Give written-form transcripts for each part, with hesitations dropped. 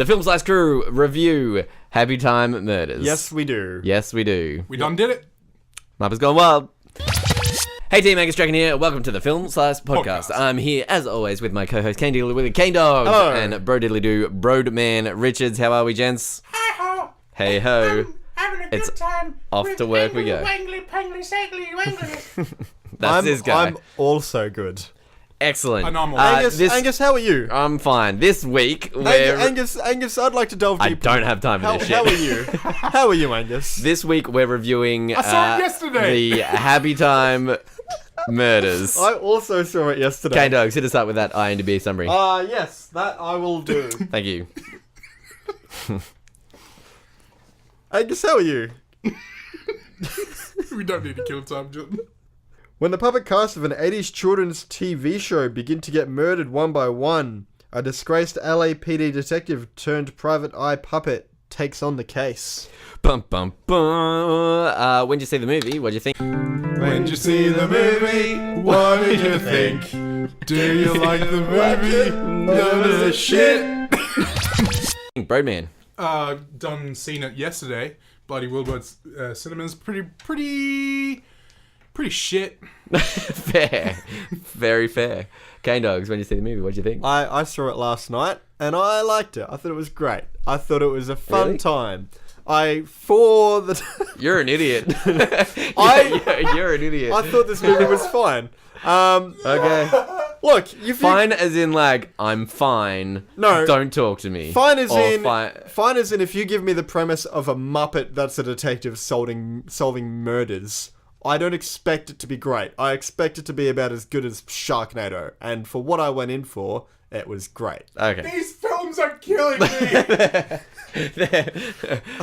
The Film Slice crew review Happy Time Murders. Yes, we do. Yes, we do. We done did it. Map has gone wild. Hey team, Angus Dragon here. Welcome to the Film Slice podcast. I'm here, as always, with my co-host Kane Diddley with the Kane Dogs. Hello. And Bro Diddley Doo, Broadman Richards. How are we, gents? Hi-ho! Hey ho. Having a It's good time. off with to work we go. Wangly, pangly, sagly, wangly. That's this guy. I'm also good. Excellent. Anomaly. Angus, how are you? I'm fine. This week, we're... Angus, I'd like to delve I deeper. don't have time for this shit. How are you? How are you, Angus? This week, we're reviewing I saw it yesterday. the Happy Time Murders. I also saw it yesterday. Kane Dogs, hit us up with that IMDb summary. Yes, that I will do. Thank you. Angus, how are you? We don't need to kill time, Jordan. When the puppet cast of an 80s children's TV show begin to get murdered one by one, a disgraced LAPD detective turned private eye puppet takes on the case. Bum, bum, bum. When did you see the movie? What'd you think? When you see the movie, what did you think? Do you like the movie? None of the shit. Broadman. Seen it yesterday. Bloody Wilbur's Cinemas. Pretty shit. Fair. Very fair. Kane Dogs, when did you see the movie? What'd you think? I saw it last night, and I liked it. I thought it was great. I thought it was a fun Really? time. You're an idiot. You're an idiot. I thought this movie was fine. Okay. Look, Fine as in like, I'm fine. No. Don't talk to me. Fine as Or in fi- fine as in if you give me the premise of a Muppet that's a detective solving murders, I don't expect it to be great. I expect it to be about as good as Sharknado, and for what I went in for, it was great. Okay. These films are killing me. I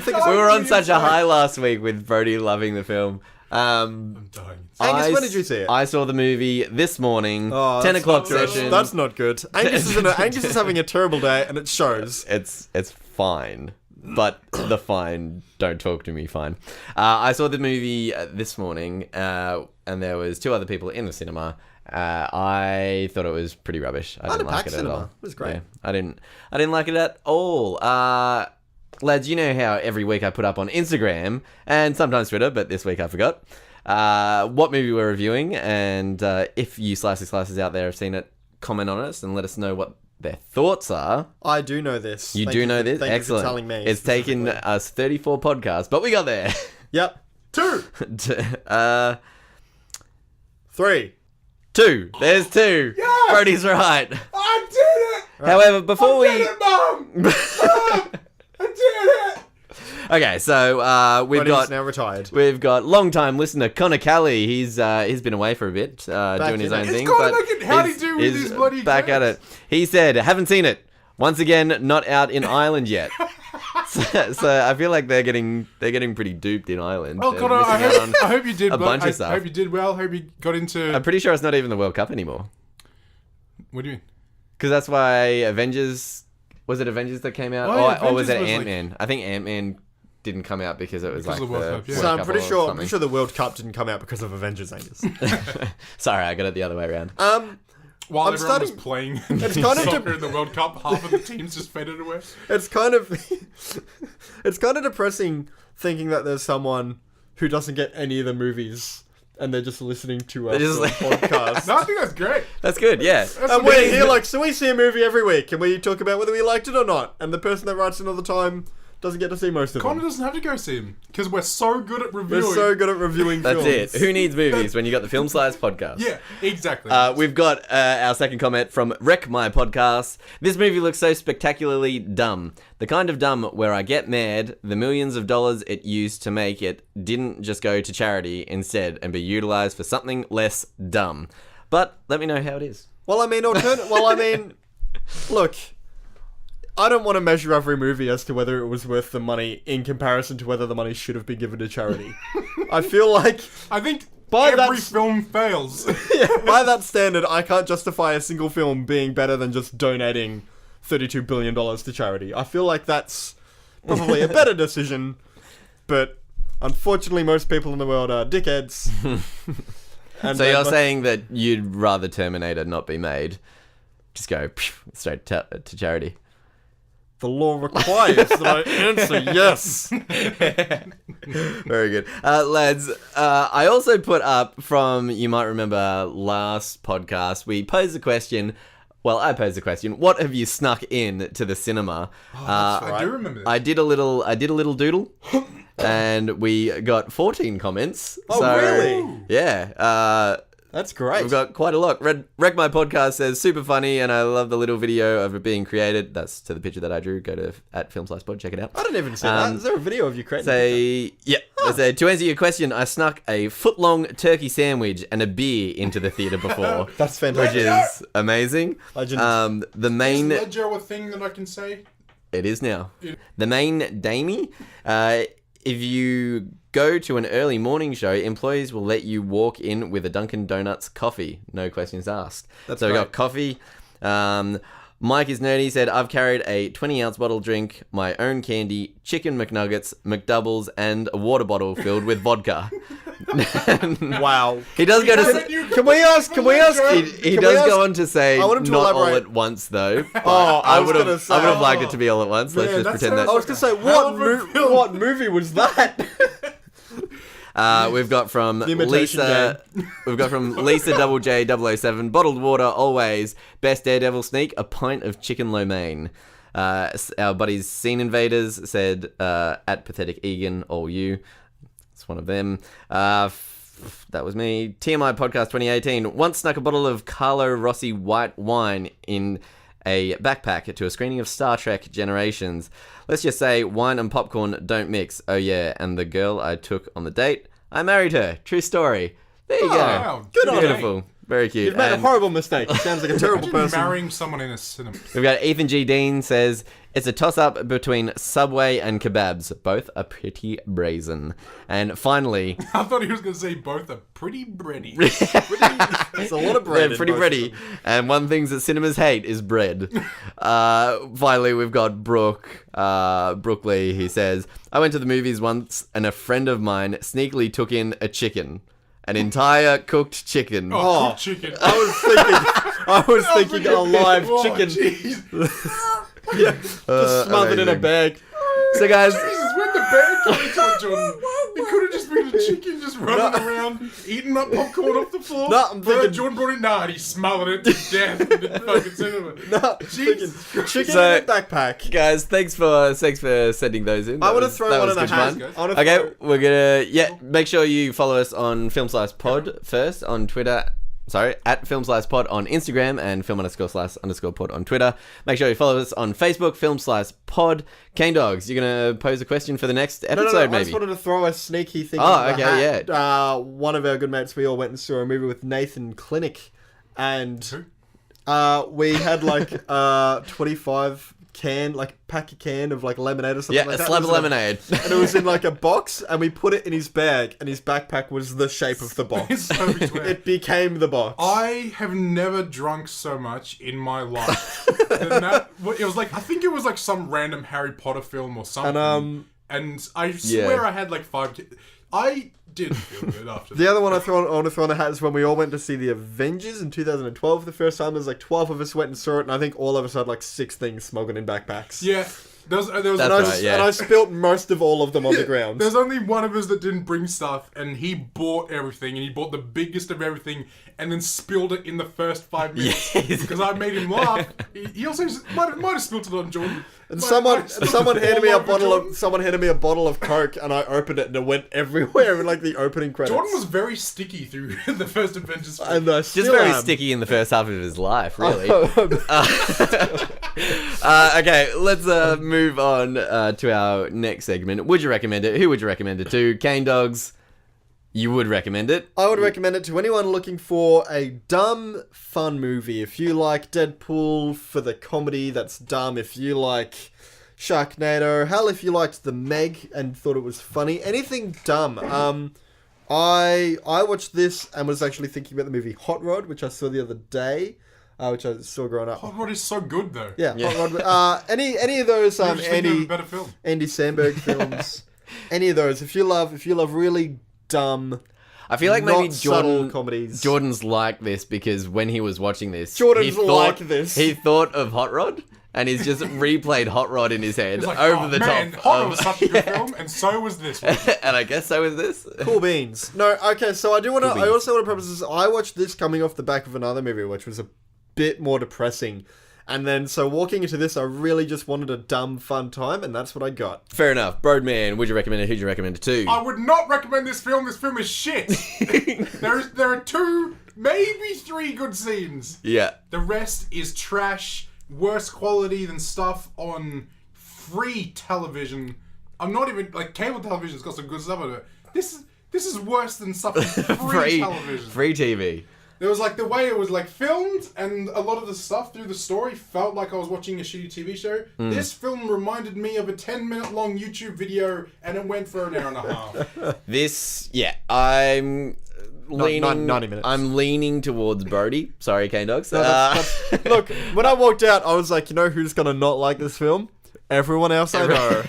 think We were on such a high last week with Brody loving the film. I'm dying. Angus, when did you see it? I saw the movie this morning. Oh, 10 that's o'clock not good. session. That's not good. Angus is having a terrible day, and it shows. It's fine. But the fine, don't talk to me, fine. I saw the movie this morning, and there was two other people in the cinema. I thought it was pretty rubbish. I didn't like it at all. It was great. Yeah, I didn't like it at all. Lads, you know how every week I put up on Instagram and sometimes Twitter, but this week I forgot, what movie we're reviewing. And if you slices out there have seen it, comment on us and let us know what their thoughts are. I do know this. You do know this? Thank Excellent. you for telling me. It's taken us 34 podcasts, but we got there. Yep. 2. 3. 2. There's 2. Yes! Brody's right. I did it. However, before I did it, Mum. Mum, I did it. Okay, so Brody's now retired. we've got long-time listener Connor Kelly. He's been away for a bit, doing his in own it. thing. It's gotta but make it- how'd he he's- do with he's his bloody back at exams? it. He said, "Haven't seen it. Once again, not out in Ireland yet." so I feel like they're getting pretty duped in Ireland. Oh, They're Connor, missing out on I hope you did a well. bunch of I stuff. hope you did well. Hope you got into... I'm pretty sure it's not even the World Cup anymore. What do you mean? Because that's why Avengers... Was it Avengers that came out? Oh, yeah, or was it Avengers was Ant-Man? I think Ant-Man didn't come out because it was Because like of the World Cup, yeah. World So I'm Cup pretty or sure something. the World Cup didn't come out because of Avengers, Angus. Sorry, I got it the other way around. While I'm everyone was starting- playing It's kind of soccer in the World Cup, half of the teams just faded away. It's kind of depressing thinking that there's someone who doesn't get any of the movies and they're just listening to us They're just on like- podcast. No, I think that's great. That's good, yeah. That's And we're amazing. here like, so we see a movie every week and we talk about whether we liked it or not. And the person that writes it all the time doesn't get to see most of Connor them. doesn't have to go see him because we're so good at We're reviewing. so good at reviewing That's films. it. Who needs movies when you got the Film Slice podcast? Yeah, exactly. We've got our second comment from Wreck My Podcast. This movie looks so spectacularly dumb. The kind of dumb where I get mad the millions of dollars it used to make it didn't just go to charity instead and be utilized for something less dumb. But let me know how it is. Well, I mean, look, I don't want to measure every movie as to whether it was worth the money in comparison to whether the money should have been given to charity. I feel like, I think by every that- film fails. by that standard, I can't justify a single film being better than just donating $32 billion to charity. I feel like that's probably a better decision, but unfortunately most people in the world are dickheads. And So they're you're like- saying that you'd rather Terminator not be made? Just go straight to charity. The law requires that I answer yes. Very good. Lads, I also put up from, you might remember last podcast, we posed a question. Well, I posed a question. What have you snuck in to the cinema? I do remember this. I did a little doodle. And we got 14 comments. Oh, so, really? Yeah. That's great. We've got quite a lot. Wreck My Podcast says, super funny, and I love the little video of it being created. That's to the picture that I drew. Go to @FilmSlicePod, check it out. I didn't even see that. Is there a video of you creating Yeah. They say, to answer your question, I snuck a foot-long turkey sandwich and a beer into the theater before. That's Which fantastic. is amazing. Legend. The main... Is Ledger a thing that I can say? It is now. The main Damie, if you go to an early morning show, employees will let you walk in with a Dunkin' Donuts coffee. No questions asked. That's so we great. got coffee. Mike is nerdy, said, I've carried a 20-ounce bottle drink, my own candy, chicken McNuggets, McDoubles, and a water bottle filled with vodka. Wow. He does go to... Can we ask? He does go on to say I want him to not all elaborate. at once, though. Oh, I was would gonna have say. I would have liked it to be all at once. Let's Yeah, just that pretend that... sounds I was gonna say, Hell of a film. what movie was that? We've got from Imitation Lisa. We've got from Lisa Double J 007. Bottled water always. Best Daredevil sneak. A pint of chicken lo mein. Our buddies Scene Invaders said at Pathetic Egan, all you. It's one of them. That was me. TMI Podcast 2018. Once snuck a bottle of Carlo Rossi white wine in a backpack to a screening of Star Trek Generations. Let's just say wine and popcorn don't mix. Oh yeah, and the girl I took on the date, I married her. True story. There you go. Wow, good on you. Beautiful. Very cute. You've made a And horrible mistake. Sounds like a terrible Imagine person. marrying someone in a cinema. we've got Ethan G. Dean says, it's a toss-up between Subway and kebabs. Both are pretty brazen. And finally... I thought he was going to say both are pretty bready. It's a lot of bread. They're pretty ready. And one thing that cinemas hate is bread. Finally, we've got Brooke Lee. He says, I went to the movies once and a friend of mine sneakily took in a chicken. An entire cooked chicken. Oh, cooked chicken. I was thinking a live Oh, chicken jeez. just smothered in a amazing. bag. So guys, Jesus, when the bag came into it, Jordan, it could have just been a chicken just running around, eating up popcorn off the floor. No, I'm thinking- Jordan brought it, and he smothered it to death in the fucking cinema. No, Jesus Christ. chicken So- in a backpack. guys, thanks for sending those in. I That want to was- throw that one was in a good hat. fun. guys. I wanna Okay, throw- we're gonna make sure you follow us on Film Slice Pod first on Twitter. Sorry, at Film Slice Pod on Instagram and film_slice_pod on Twitter. Make sure you follow us on Facebook, Film Slice Pod. Cane Dogs, you're gonna pose a question for the next episode, No, I maybe. just wanted to throw a sneaky thing. Oh, into the okay, hat. One of our good mates, we all went and saw a movie with Nathan Clinic, and we had like 25 pack a can of like lemonade or something Yeah, like a that. slab It of was in lemonade. and it was in like a box, and we put it in his bag, and his backpack was the shape of the It's box. so between. It became the box. I have never drunk so much in my life. And that, it was like, I think it was like some random Harry Potter film or something. And And I swear Yeah. I had like 5 kids. I didn't feel good after the that. other one I want to throw in the hat is when we all went to see the Avengers in 2012 for the first time. There's like 12 of us went and saw it, and I think all of us had like 6 things smuggled in backpacks. Yeah. There was That's And right, yeah. and I spilt most of all of them on the ground. There's only one of us that didn't bring stuff, and he bought everything, and he bought the biggest of everything, and then spilled it in the first 5 minutes Yes. because I made him laugh. He also might have spilled it on Jordan. And Might someone have spilled someone it handed all me a over bottle Jordan. of someone handed me a bottle of Coke, and I opened it and it went everywhere in like the opening credits. Jordan was very sticky through the first Avengers film. and I Just still very am. sticky in the first half of his life, really. Okay, let's move on to our next segment. Would you recommend it? Who would you recommend it to? Cane Dogs, you would recommend it? I would recommend it to anyone looking for a dumb, fun movie. If you like Deadpool for the comedy that's dumb, if you like Sharknado, hell, if you liked The Meg and thought it was funny, anything dumb. I watched this and was actually thinking about the movie Hot Rod, which I saw the other day, which I saw growing up. Hot Rod is so good though. Yeah, Hot Rod. Any of those Maybe just think of a Andy better film. Samberg films, any of those. If you love really dumb, I feel like maybe not subtle Jordan comedies. Jordan's like this because when he was watching this, Jordan's he thought, like this. He thought of Hot Rod, and he's just replayed Hot Rod in his head It's like, over oh, the man, top. Hot Rod was such a good film, and so was this one. And I guess so is this. Cool beans. No, okay, so I do want to. Cool I beans. also want to preface this. I watched this coming off the back of another movie, which was a bit more depressing. And then, so walking into this, I really just wanted a dumb, fun time, and that's what I got. Fair enough. Broadman, would you recommend it? Who'd you recommend it to? I would not recommend this film. This film is shit. There are 2, maybe 3 good scenes. Yeah. The rest is trash, worse quality than stuff on free television. I'm not even like cable television's got some good stuff on it. This is worse than stuff on free television. Free TV. There was like the way it was like filmed, and a lot of the stuff through the story felt like I was watching a shitty TV show. This film reminded me of a 10-minute long YouTube video, and it went for an hour and a half. This, yeah, I'm leaning. 90 minutes. I'm leaning towards Brody. Sorry, Cane Dogs. Look, when I walked out, I was like, you know who's gonna not like this film? Everyone else I know.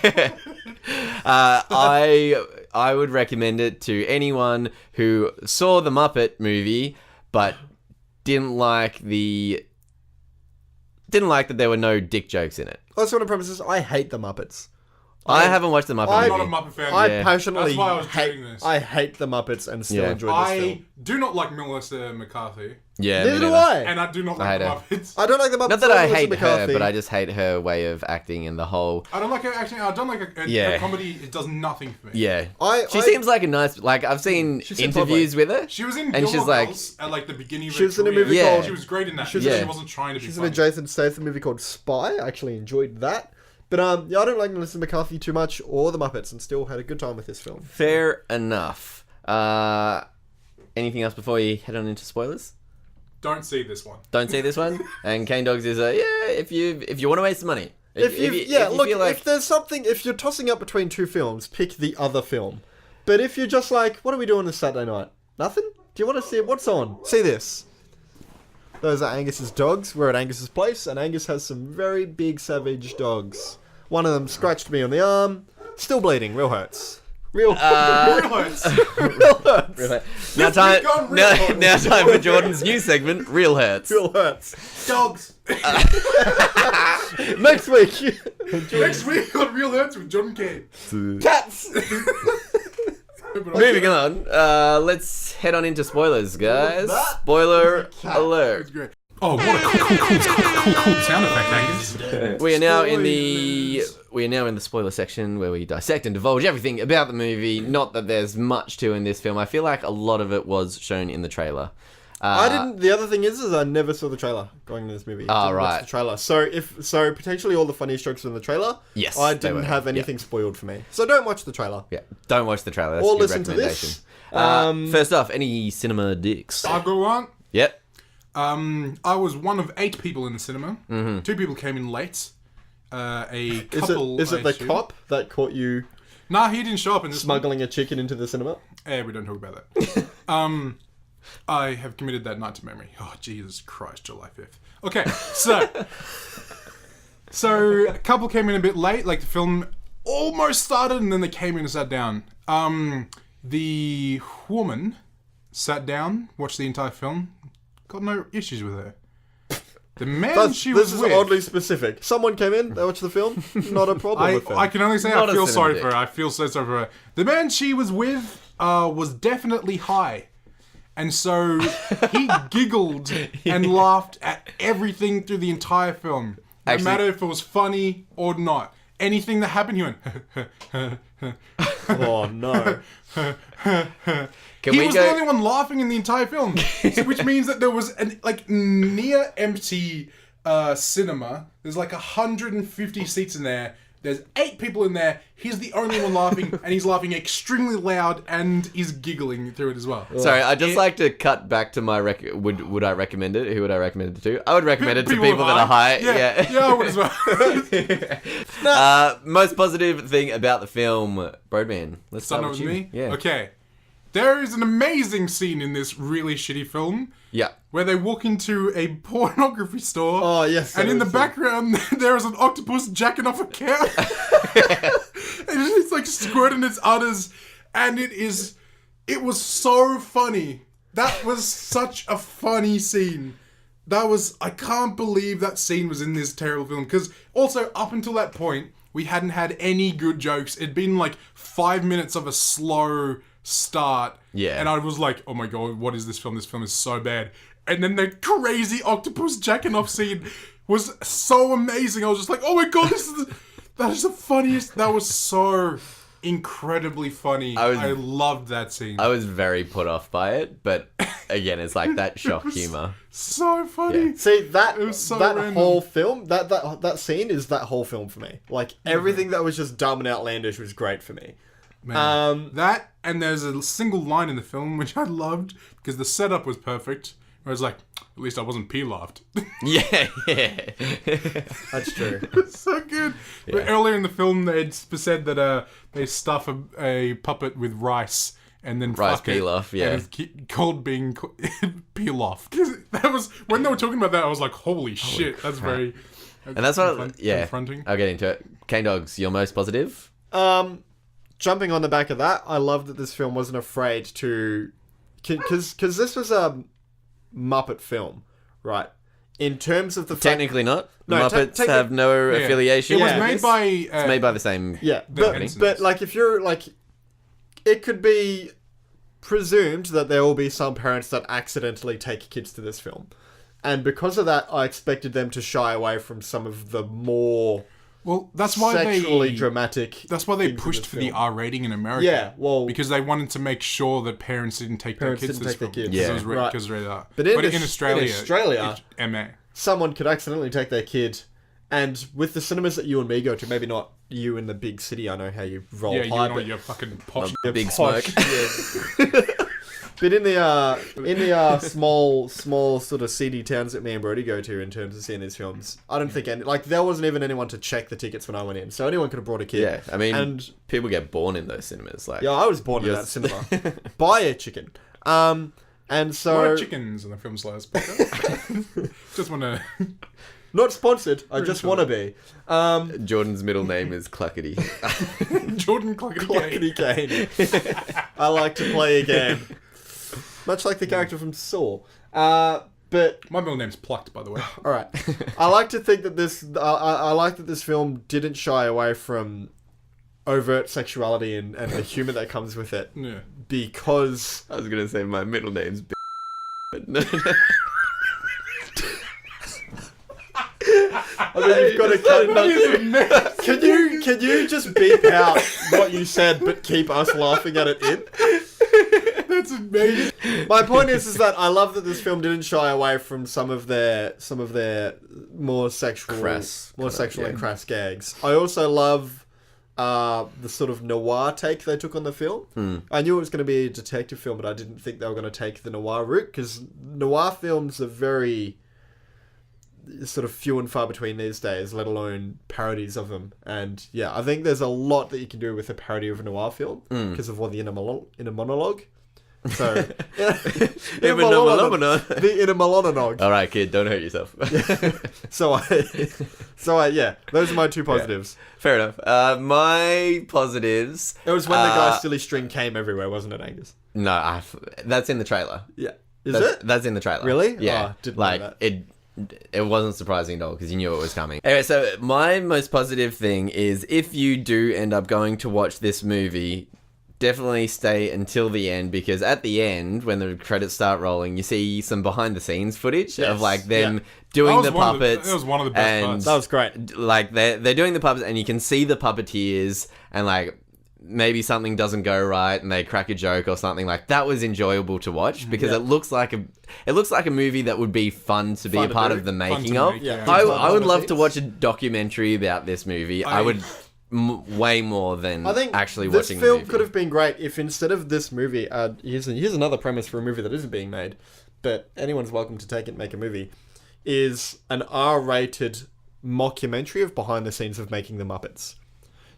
I would recommend it to anyone who saw the Muppet movie but didn't like that there were no dick jokes in it. I just want to preface this. I hate the Muppets. I haven't watched the Muppet I'm I'm movie. not a Muppet fan. I Yeah. passionately That's why I was hate. doing this. I hate the Muppets and still Yeah. enjoyed this film. I do not like Melissa McCarthy, Yeah, Neither me do neither. I. and I do not I like the hate her. Muppets. I don't like the Muppets. Not that or I Melissa hate McCarthy. her, but I just hate her way of acting and the whole. I don't like her acting. I don't like her. Yeah. Her comedy. It does nothing for me. Yeah, I- she seems like a nice. Like I've seen She seems interviews with her. She was in And Gilmore she's like- Girls at like the beginning of She her was in a career. movie Yeah. called. She was great in that. She's She in- wasn't trying to be She's in a funny. Jason Statham movie called Spy. I actually enjoyed that. But yeah, I don't like Melissa McCarthy too much or the Muppets, and still had a good time with this film. Fair enough. Anything else before you head on into spoilers? Don't see this one. Don't see this one. And Cane Dogs is if you want to waste money. If you feel like- if there's something, if you're tossing up between 2 films, pick the other film. But if you're just like, what are we doing this Saturday night? Nothing? Do you want to see what's on? See this. Those are Angus's dogs. We're at Angus's place, and Angus has some very big savage dogs. One of them scratched me on the arm. Still bleeding. Real hurts. Real hurts. Real hurts. Now time, gone real now, hard. now time for Jordan's new segment, Real Hurts. Real hurts. Dogs. Next week. Next week on Real Hurts with John Kane. Cats. Moving on, let's head on into spoilers, guys. that? Spoiler It's alert. great. Oh, what a cool sound effect, Angus. We are now in the spoiler section where we dissect and divulge everything about the movie. Not that there's much to in this film. I feel like a lot of it was shown in the trailer. I didn't. The other thing is I never saw the trailer going into this movie. Ah, Didn't watch right. The trailer. So potentially all the funniest jokes were in the trailer. Yes, I they didn't were. have anything spoiled for me. So don't watch the trailer. Yeah, don't watch the trailer. That's Or a good listen to recommendation. this. First off, any cinema dicks? I'll go on. Yep. I was one of 8 people in the cinema. Mm-hmm. 2 people came in late. A couple. Is it I the assume. cop that caught you Nah, he didn't show up in this one. smuggling a chicken into the cinema? We don't talk about that. I have committed that night to memory. Oh, Jesus Christ, July 5th. Okay, so a couple came in a bit late. Like the film almost started, and then they came in and sat down. The woman sat down, watched the entire film, got no issues with her. The man she was This is with, oddly specific. Someone came in, they watched the film, not a problem with them. I can only say Not I a feel sorry cinematic. for her. I feel so sorry for her. The man she was with was definitely high. And so he giggled and laughed at everything through the entire film. No Actually- matter if it was funny or not. Anything that happened, he went... Oh no. Can he we was go? the only one laughing in the entire film, so, which means that there was an near empty cinema. There's like 150 seats in there. There's 8 people in there. He's the only one laughing, and he's laughing extremely loud, and he's giggling through it as well. Sorry, I'd just like to cut back to my would I recommend it? Who would I recommend it to? I would recommend it to people that are high. Yeah, I would as well. Most positive thing about the film, Broadman. Let's start Starting with with you. me? Yeah. Okay. There is an amazing scene in this really shitty film Yeah. where they walk into a pornography store. Oh yes. And in the so- background, there is an octopus jacking off a cow. And it's like squirting its udders. And it was so funny. That was such a funny scene. I can't believe that scene was in this terrible film. Because also, up until that point, we hadn't had any good jokes. It'd been like 5 minutes of a slow start. Yeah. And I was like, oh my god, what is this film? This film is so bad. And then the crazy octopus jacking off scene was so amazing. I was just like, oh my god, that is the funniest. That was so incredibly funny. I loved that scene. I was very put off by it, but again, it's like that shock humor. So funny. Yeah. See, that was so that random. whole film, that scene is that whole film for me. Like, everything that was just dumb and outlandish was great for me. Man, that, and there's a single line in the film which I loved because the setup was perfect. Where I was like, at least I wasn't pee-laughed. Yeah. That's true. It's so good. But earlier in the film, they'd said that they stuff a puppet with rice and then Rice fuck it, pilaf, yeah. and it's called being pilaf. That was when they were talking about that. I was like, holy shit, that's very. And that's what, confronting. I'll get into it. Cane Dogs, your most positive? Jumping on the back of that, I love that this film wasn't afraid to... Because this was a Muppet film, right? In terms of the fact... Technically not. The No, Muppets have no affiliation. It was Yeah, made this- by. It's made by the same... Yeah, Bensons. but like, if you're like... It could be presumed that there will be some parents that accidentally take kids to this film. And because of that, I expected them to shy away from some of the more... Well, that's why sexually they dramatic. That's why they things in pushed this for the film. R rating in America. Yeah, well, because they wanted to make sure that parents didn't take their kids to this film. kids. Yeah. Because it was Right. because rated R. But in in Australia, it's MA. someone could accidentally take their kid, and with the cinemas that you and me go to, maybe not you in the big city. I know how you roll Yeah, you high, know but your fucking posh. Big posh, smoke. yeah. But in the small sort of seedy towns that me and Brody go to in terms of seeing these films, I don't think there wasn't even anyone to check the tickets when I went in, so anyone could have brought a kid. Yeah, I mean, and people get born in those cinemas. Like, yeah, I was born in that cinema. Buy a chicken. And so What are chickens in the film's last podcast? Just want to. not sponsored. I just want to be. Jordan's middle name is Cluckety. Jordan Cluckety Clockety Kane. I like to play a game. Much like the character from Saw. But My middle name's Plucked, by the way. all right, I like to think that I like that this film didn't shy away from overt sexuality and the humor that comes with it, Yeah. because I was going to say my middle name's but no. I mean, you've got to cut it. Can you just beep out what you said but keep us laughing at it in? That's amazing. My point is that I love that this film didn't shy away from some of their more sexual, Crass, and crass gags. I also love the sort of noir take they took on the film. I knew it was going to be a detective film, but I didn't think they were going to take the noir route, because noir films are very sort of few and far between these days, let alone parodies of them. And yeah, I think there's a lot that you can do with a parody of a noir film because of what the inner monologue. So, the inner monologue. All right, kid, don't hurt yourself. So yeah, those are my two positives. Fair enough. My positives. It was when the guy's silly string came everywhere, wasn't it, Angus? No, that's in the trailer. Yeah. That's in the trailer. Really? Yeah. Oh, didn't know like that. it wasn't surprising at all because you knew it was coming. Anyway, so my most positive thing is if you do end up going to watch this movie, definitely stay until the end, because at the end, when the credits start rolling, you see some behind the scenes footage of like them doing the puppets. That was one of the best parts. That was great. Like they're doing the puppets, and you can see the puppeteers, and like maybe something doesn't go right, and they crack a joke or something. Like that was enjoyable to watch because it looks like a movie that would be fun to be a part of the making of. Yeah. I would love to watch a documentary about this movie. I would way more than I think actually this watching film the movie. could have been great if instead of this movie, here's another premise for a movie that isn't being made, but anyone's welcome to take it and make a movie, is an R-rated mockumentary of behind the scenes of making the Muppets.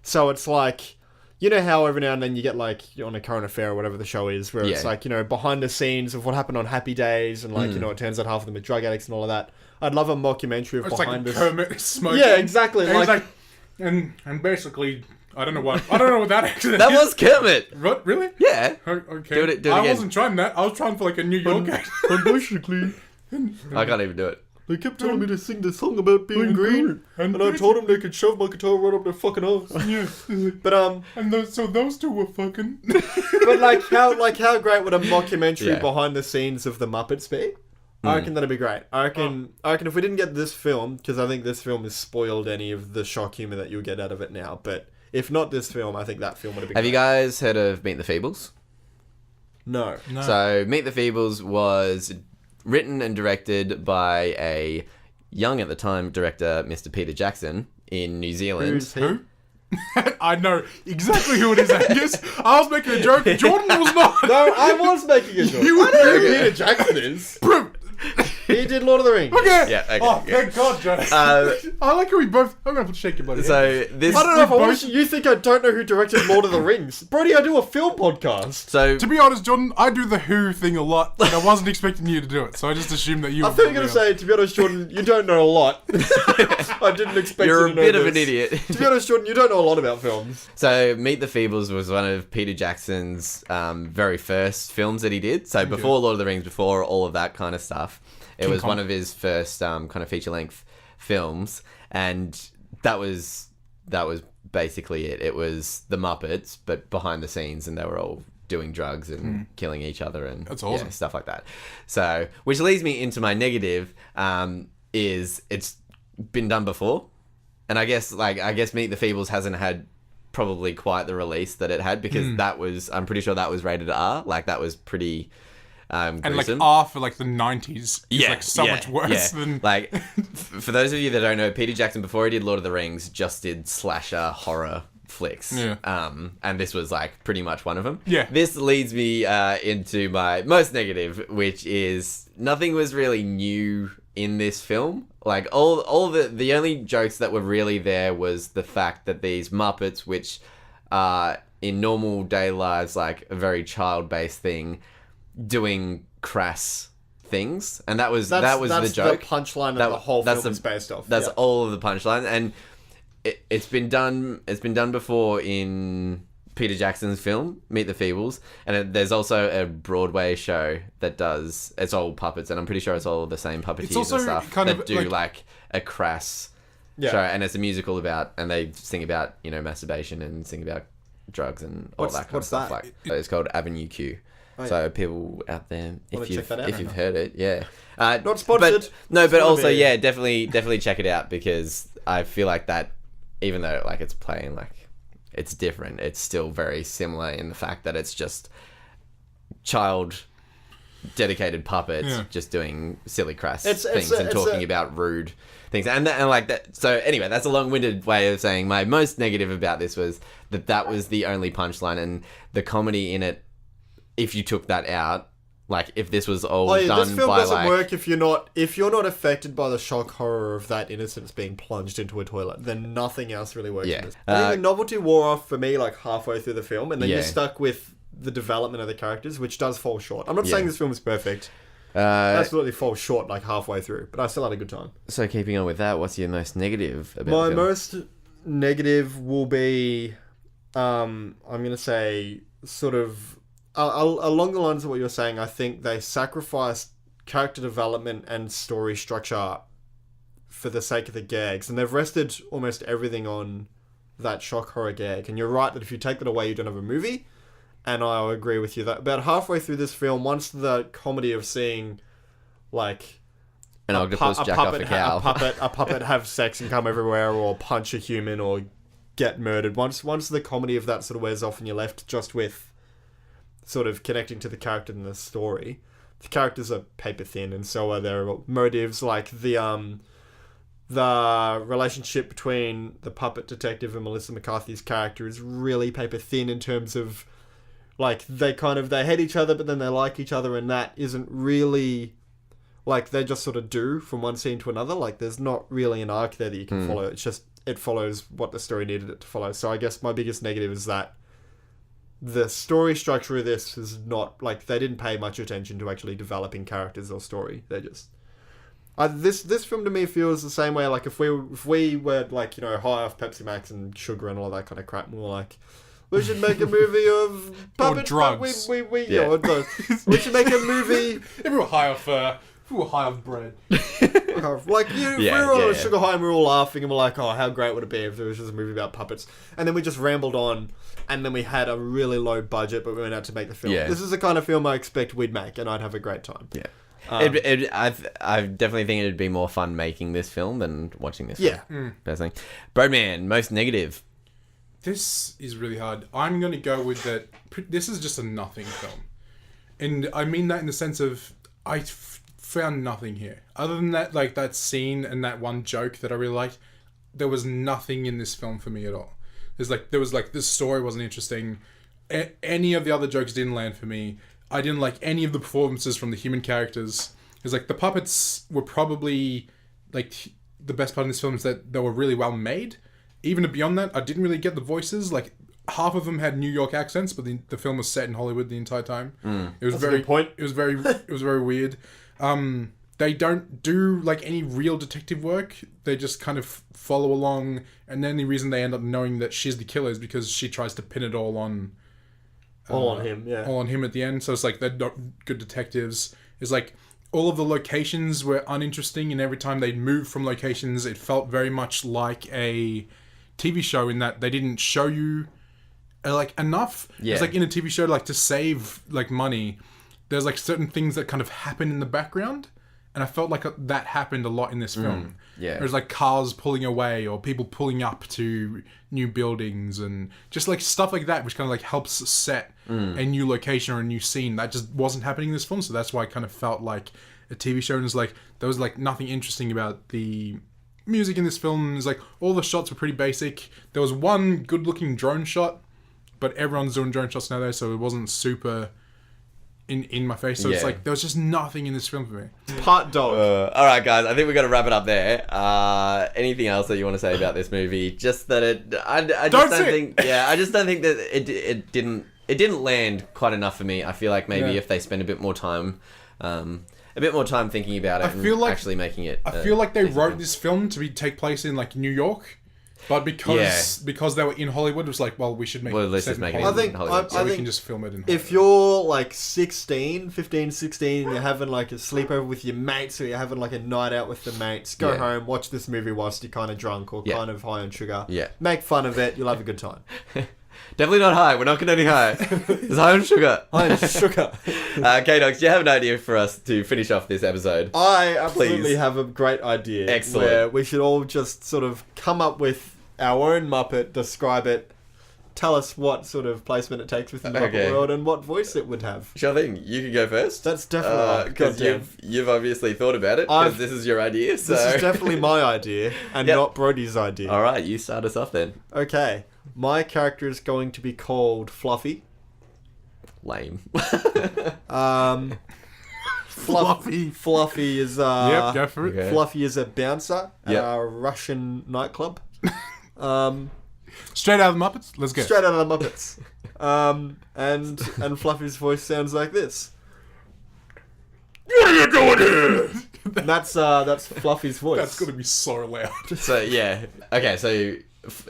So it's like, you know how every now and then you get like on a current affair or whatever the show is, where it's like, you know, behind the scenes of what happened on Happy Days, and like, you know, it turns out half of them are drug addicts and all of that. I'd love a mockumentary of It's behind like the Kermit smoking. Yeah, exactly. And he's Like, and basically, I don't know what that accident That is. was Kermit. What? Really? Yeah. Okay. Do it I again. wasn't trying that. I was trying for like a New York accent. and basically, I can't even do it. They kept telling me to sing the song about being green, and I told them they could shove my guitar right up their fucking ass. Yeah. But So those two were fucking. but how great would a mockumentary Yeah. behind the scenes of the Muppets be? I reckon that'd be great. I reckon if we didn't get this film, because I think this film has spoiled any of the shock humor that you'll get out of it now. But if not this film, I think that film would have been. Have you great. guys heard of Meet the Feebles? No. No. So, Meet the Feebles was written and directed by a young at the time director, Mr. Peter Jackson, in New Zealand. Who's he? Who? I know exactly who it is, Angus. I was making a joke. Jordan was not. No, I was making a joke. You I know who Okay. Peter Jackson is. Bro. He did Lord of the Rings. Okay. Yeah, okay, Oh, yeah. thank God, Joe. Uh, I like how we both. I'm gonna shake your body. So, this. I don't know if I both- want you think I don't know who directed Lord of the Rings. Brody, I do a film podcast. So, To be honest, Jordan, I do the Who thing a lot, and I wasn't expecting you to do it, so I just assumed that you. I thought you were going to say, to be honest, Jordan, you don't know a lot. I didn't expect you're you a to know bit of this. an idiot. To be honest, Jordan, you don't know a lot about films. So, Meet the Feebles was one of Peter Jackson's very first films that he did. So, before Lord of the Rings, before all of that kind of stuff, it was Kong. one of his first kind of feature-length films, and that was basically it. It was the Muppets, but behind the scenes, and they were all doing drugs and killing each other and That's awesome. yeah, stuff like that. So, which leads me into my negative, is it's been done before, and I guess Meet the Feebles hasn't had probably quite the release that it had, because that was, I'm pretty sure that was rated R. Like, that was pretty And like gruesome. R for like the 90s is like so much worse yeah. than. Like, for those of you that don't know, Peter Jackson, before he did Lord of the Rings, just did slasher horror flicks. Yeah. And this was like pretty much one of them. Yeah. This leads me into my most negative, which is nothing was really new in this film. Like, all the only jokes that were really there was the fact that these Muppets, which are in normal day lives like a very child-based thing, doing crass things, and that was the joke. The punchline That- that the whole that's film the- is based off. That's Yeah. all of the punchline, and it's been done. It's been done before in Peter Jackson's film Meet the Feebles, and there's also a Broadway show that does. It's all puppets, and I'm pretty sure it's all the same puppeteers It's also and stuff kind that of do like- like a crass Yeah. show, and it's a musical about, and they sing about masturbation and sing about drugs and all What's- that kind of what's stuff. that? Like, so it's called Avenue Q. Oh, So people out there, Wanna check that out? if you've heard it, yeah, not sponsored. but wanna also be. yeah, definitely check it out, because I feel like that, even though like it's playing like it's different, it's still very similar in the fact that it's just child dedicated puppets Yeah. just doing silly crass It's things a- and it's talking a- about rude things, and like that. So anyway, that's a long-winded way of saying my most negative about this was that was the only punchline, and the comedy in it, if you took that out, like if this was all done This film by doesn't like work if you're not affected by the shock horror of that innocence being plunged into a toilet. Then nothing else really works. Yeah. In this. I think the novelty wore off for me like halfway through the film, and then Yeah. you're stuck with the development of the characters, which does fall short. I'm not Yeah. saying this film is perfect. uh, Absolutely falls short like halfway through, but I still had a good time. so keeping on with that, what's your most negative about My the film? most negative will be, I'm gonna say, sort of along the lines of what you're saying. I think they sacrificed character development and story structure for the sake of the gags, and they've rested almost everything on that shock horror gag. And you're right that if you take that away, you don't have a movie. And I agree with you that about halfway through this film, once the comedy of seeing like An octopus jack off a cow. a puppet have sex and come everywhere, or punch a human, or get murdered. Once the comedy of that sort of wears off, and you're left just with sort of connecting to the character and the story. The characters are paper thin, and so are their motives. Like the relationship between the puppet detective and Melissa McCarthy's character is really paper thin in terms of like they hate each other, but then they like each other, and that isn't really. Like, they just sort of do from one scene to another. Like, there's not really an arc there that you can follow. It's just, it follows what the story needed it to follow. So I guess my biggest negative is that the story structure of this is not, like, they didn't pay much attention to actually developing characters or story. They just... this film to me feels the same way, like, if we were, like, you know, high off Pepsi Max and sugar and all that kind of crap, and we're like... We should make a movie of puppets. drugs. We should make a movie... If we were high off We were high off bread. Like, we Yeah, were on yeah, a yeah. sugar high and we were all laughing and we're like, oh, how great would it be if there was just a movie about puppets? And then we just rambled on and then we had a really low budget, but we went out to make the film. Yeah. This is the kind of film I expect we'd make and I'd have a great time. Yeah. I definitely think it'd be more fun making this film than watching this Yeah. film. Personally. Birdman, most negative. This is really hard. I'm going to go with that. This is just a nothing film. And I mean that in the sense of I found nothing here. Other than that, like that scene and that one joke that I really liked, there was nothing in this film for me at all. There was this story wasn't interesting. Any of the other jokes didn't land for me. I didn't like any of the performances from the human characters. It's like the puppets were probably like the best part of this film is that they were really well made. Even beyond that, I didn't really get the voices. Like half of them had New York accents, but the film was set in Hollywood the entire time. It was That's a good point. It was very weird. They don't do like any real detective work. They just kind of follow along, and then the reason they end up knowing that she's the killer is because she tries to pin it all on him, yeah. all on him at the end. So it's like they're not good detectives. It's like all of the locations were uninteresting, and every time they'd move from locations, it felt very much like a TV show in that they didn't show you like enough. Yeah. It's like in a TV show, like to save like money, there's like certain things that kind of happen in the background, and I felt like that happened a lot in this film. yeah. There's like cars pulling away or people pulling up to new buildings and just like stuff like that, which kind of like helps set a new location or a new scene. That just wasn't happening in this film, so that's why I kind of felt like a TV show. And it's like there was like nothing interesting about the music in this film. It's like all the shots were pretty basic. There was one good-looking drone shot, but everyone's doing drone shots nowadays, so it wasn't super in my face. So it's Yeah. like there was just nothing in this film for me. Part dog. All right, guys. I think we got to wrap it up there. Anything else that you want to say about this movie? Just that I just Don't don't say think. Yeah, I just don't think that it didn't land quite enough for me. I feel like maybe Yeah. if they spend a bit more time thinking about it, and feel like- actually making it. I feel like they wrote this film to take place in like New York, but because they were in Hollywood, it was like, well, we should make. Well, let's set just in make it Hollywood, I think- in Hollywood. so I we think can just film it in. If Hollywood. you're like 15, 16, and you're having like a sleepover with your mates or you're having like a night out with the mates, go Yeah. home, watch this movie whilst you're kind of drunk or Yeah. kind of high on sugar. Yeah. Make fun of it. You'll have a good time. Definitely not high. We're not condoning high. It's high on sugar. High on sugar. K-Dogs, do you have an idea for us to finish off this episode? I absolutely Please. have a great idea. Excellent. Where we should all just sort of come up with our own Muppet, describe it, tell us what sort of placement it takes within the Muppet Okay. world and what voice it would have. Sure thing. You can go first. That's definitely because goddamn. you've obviously thought about it because I've- this is your idea. So This is definitely my idea and Yep. not Brody's idea. all right. You start us off then. Okay. My character is going to be called Fluffy. Lame. Fluffy. Fluffy is Yep, go for it. Okay. Fluffy is a bouncer at Yep. a Russian nightclub. Straight out of the Muppets. Let's go. Straight out of the Muppets. And Fluffy's voice sounds like this. What are you doing here? That's Fluffy's voice. That's gonna be so loud. So yeah. Okay. So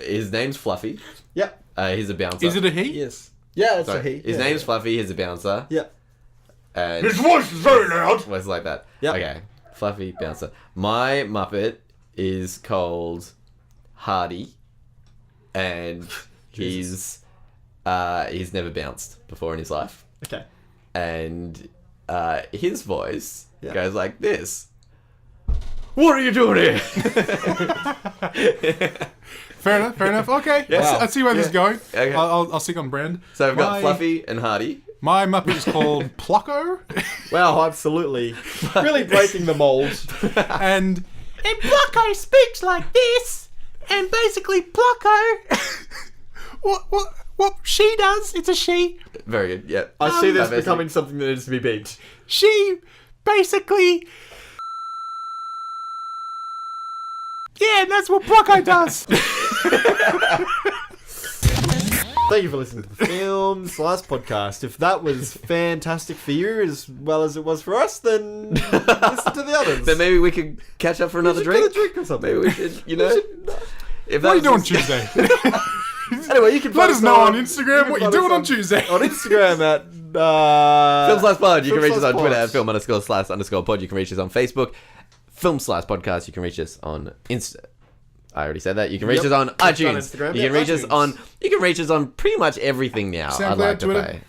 his name's Fluffy. Yep. He's a bouncer. Is it a he? Yes. Yeah, it's Sorry, a he. His Yeah, name's yeah. Fluffy. He's a bouncer. Yep. And His voice is very loud. was like that. Yep. Okay. Fluffy bouncer. My Muppet is called Hardy, and he's never bounced before in his life, Okay. and his voice Yeah. goes like this. What are you doing here? Fair enough. Okay. Wow. I see where this is going. Okay. I'll stick on brand. So we've got My- Fluffy and Hardy. My Muppet is called Plucko, Wow, absolutely. Really breaking the mold. and Plucko speaks like this, and basically Plucko, what she does, it's a she. Very good. Yep. I see this Diversity. becoming something that needs to be beat. She basically, yeah, and that's what Plucko does. Thank you for listening to the Films Last podcast. If that was fantastic for you as well as it was for us, then listen to the others. Then maybe we could catch up for another We should drink. get a drink or something. Maybe we should, If what are you that doing was Tuesday? Anyway, you can Let find us know on Instagram can what you're find us doing on Tuesday. On Instagram at Film slash pod. You can reach us on Film Twitter slash at film_slash_pod. You can reach us on Facebook. Film/podcast. You can reach us on Insta. I already said that. You can reach Yep. us on Click on iTunes. Instagram. You Yeah, can reach us iTunes. on. You can reach us on pretty much everything now. I'd SoundCloud, like to Twitter. say.